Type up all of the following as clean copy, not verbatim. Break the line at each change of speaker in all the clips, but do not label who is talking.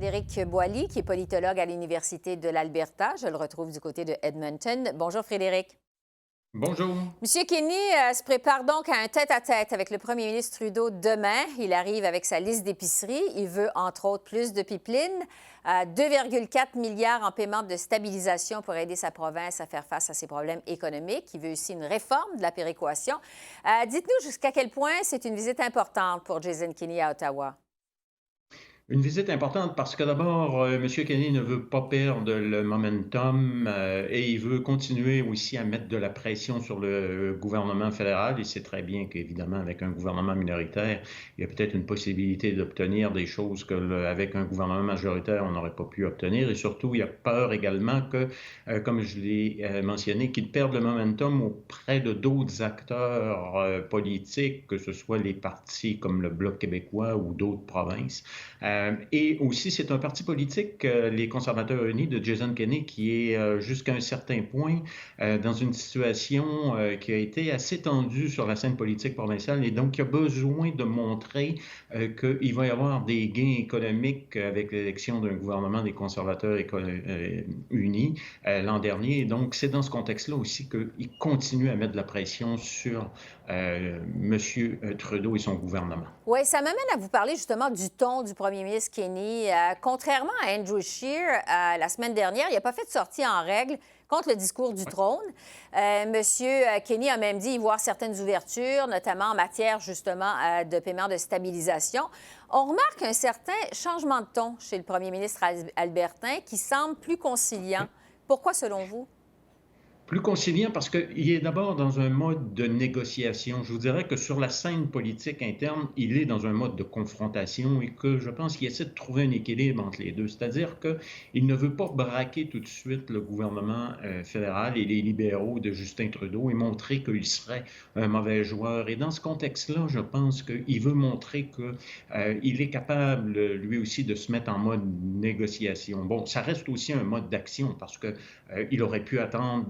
Frédéric Boily, qui est politologue à l'Université de l'Alberta. Je le retrouve du côté de Edmonton. Bonjour Frédéric.
Bonjour.
Monsieur Kenney se prépare donc à un tête-à-tête avec le premier ministre Trudeau demain. Il arrive avec sa liste d'épicerie. Il veut, entre autres, plus de pipelines, 2,4 milliards en paiement de stabilisation pour aider sa province à faire face à ses problèmes économiques. Il veut aussi une réforme de la péréquation. Dites-nous jusqu'à quel point c'est une visite importante pour Jason Kenney à Ottawa.
Une visite importante parce que d'abord, M. Kenney ne veut pas perdre le momentum et il veut continuer aussi à mettre de la pression sur le gouvernement fédéral. Il sait très bien qu'évidemment, avec un gouvernement minoritaire, il y a peut-être une possibilité d'obtenir des choses qu'avec un gouvernement majoritaire, on n'aurait pas pu obtenir. Et surtout, il a peur également que, comme je l'ai mentionné, qu'il perde le momentum auprès de d'autres acteurs politiques, que ce soit les partis comme le Bloc québécois ou d'autres provinces. Et aussi, c'est un parti politique, les Conservateurs unis de Jason Kenney, qui est jusqu'à un certain point dans une situation qui a été assez tendue sur la scène politique provinciale et donc il a besoin de montrer qu'il va y avoir des gains économiques avec l'élection d'un gouvernement des Conservateurs unis l'an dernier. Et donc, c'est dans ce contexte-là aussi qu'il continue à mettre de la pression sur M. Trudeau et son gouvernement.
Oui, ça m'amène à vous parler justement du ton du premier ministre Kenney. Contrairement à Andrew Scheer, la semaine dernière, il n'a pas fait de sortie en règle contre le discours du trône. Monsieur Kenney a même dit y voir certaines ouvertures, notamment en matière justement de paiement de stabilisation. On remarque un certain changement de ton chez le premier ministre albertain qui semble plus conciliant. Pourquoi selon vous?
Plus conciliant parce qu'il est d'abord dans un mode de négociation. Je vous dirais que sur la scène politique interne, il est dans un mode de confrontation et que je pense qu'il essaie de trouver un équilibre entre les deux. C'est-à-dire qu'il ne veut pas braquer tout de suite le gouvernement fédéral et les libéraux de Justin Trudeau et montrer qu'il serait un mauvais joueur. Et dans ce contexte-là, je pense qu'il veut montrer qu'il est capable, lui aussi, de se mettre en mode négociation. Bon, ça reste aussi un mode d'action parce qu'il aurait pu attendre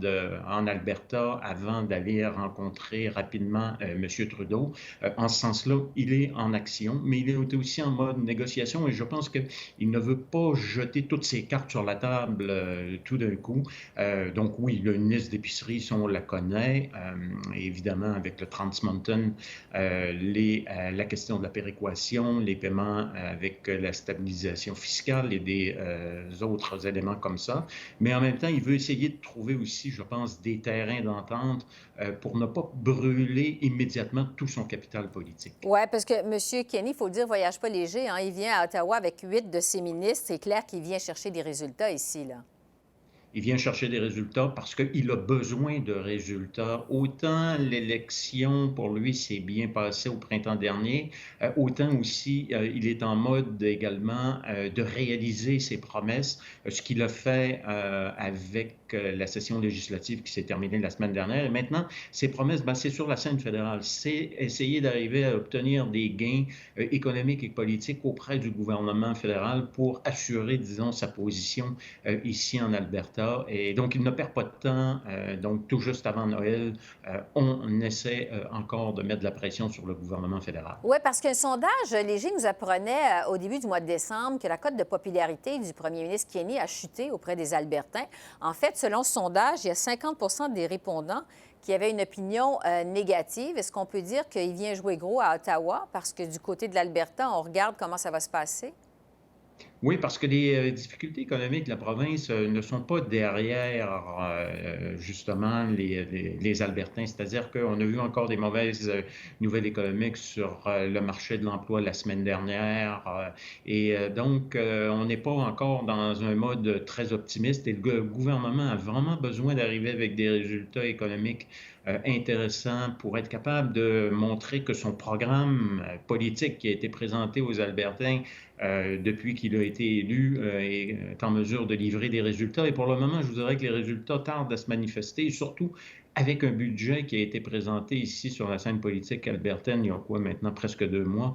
en Alberta avant d'aller rencontrer rapidement M. Trudeau. En ce sens-là, il est en action, mais il est aussi en mode négociation et je pense qu'il ne veut pas jeter toutes ses cartes sur la table tout d'un coup. Donc oui, le ministre d'épicerie, si on la connaît, évidemment avec le Trans Mountain, la question de la péréquation, les paiements avec la stabilisation fiscale et des autres éléments comme ça. Mais en même temps, il veut essayer de trouver aussi, je pense, des terrains d'entente pour ne pas brûler immédiatement tout son capital politique.
Oui, parce que M. Kenney, il faut le dire, voyage pas léger. Hein? Il vient à Ottawa avec 8 de ses ministres. C'est clair qu'il vient chercher des résultats ici, là.
Il vient chercher des résultats parce qu'il a besoin de résultats. Autant l'élection, pour lui, s'est bien passée au printemps dernier, autant aussi il est en mode également de réaliser ses promesses, ce qu'il a fait avec la session législative qui s'est terminée la semaine dernière. Et maintenant, ses promesses, c'est sur la scène fédérale. C'est essayer d'arriver à obtenir des gains économiques et politiques auprès du gouvernement fédéral pour assurer, disons, sa position ici en Alberta. Et donc, il ne perd pas de temps. Donc, tout juste avant Noël, on essaie encore de mettre de la pression sur le gouvernement fédéral.
Oui, parce qu'un sondage léger nous apprenait au début du mois de décembre que la cote de popularité du premier ministre Kenney a chuté auprès des Albertains. En fait, selon ce sondage, il y a 50 des répondants qui avaient une opinion négative. Est-ce qu'on peut dire qu'il vient jouer gros à Ottawa? Parce que du côté de l'Alberta, on regarde comment ça va se passer.
Oui, parce que les difficultés économiques de la province ne sont pas derrière justement les Albertains. C'est-à-dire qu'on a vu encore des mauvaises nouvelles économiques sur le marché de l'emploi la semaine dernière. Donc, on n'est pas encore dans un mode très optimiste et le gouvernement a vraiment besoin d'arriver avec des résultats économiques intéressants pour être capable de montrer que son programme politique qui a été présenté aux Albertains depuis qu'il a été élu est en mesure de livrer des résultats. Et pour le moment, je vous dirais que les résultats tardent à se manifester, et surtout avec un budget qui a été présenté ici sur la scène politique albertaine il y a quoi maintenant, presque 2 mois,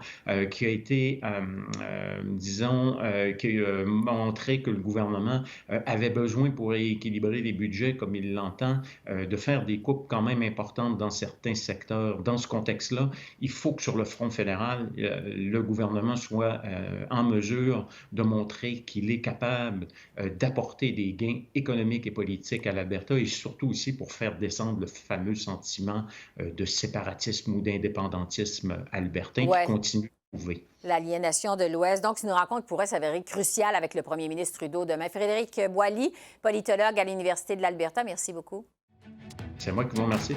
qui a été, disons, qui a montré que le gouvernement avait besoin pour équilibrer les budgets comme il l'entend, de faire des coupes quand même importantes dans certains secteurs. Dans ce contexte-là, il faut que sur le front fédéral, le gouvernement soit en mesure de montrer qu'il est capable d'apporter des gains économiques et politiques à l'Alberta et surtout aussi pour faire descendre le fameux sentiment de séparatisme ou d'indépendantisme albertain qui
Ouais.
continue de trouver.
L'aliénation de l'Ouest. Donc, c'est une rencontre qui pourrait s'avérer cruciale avec le premier ministre Trudeau demain. Frédéric Boily, politologue à l'Université de l'Alberta, merci beaucoup.
C'est moi qui vous remercie.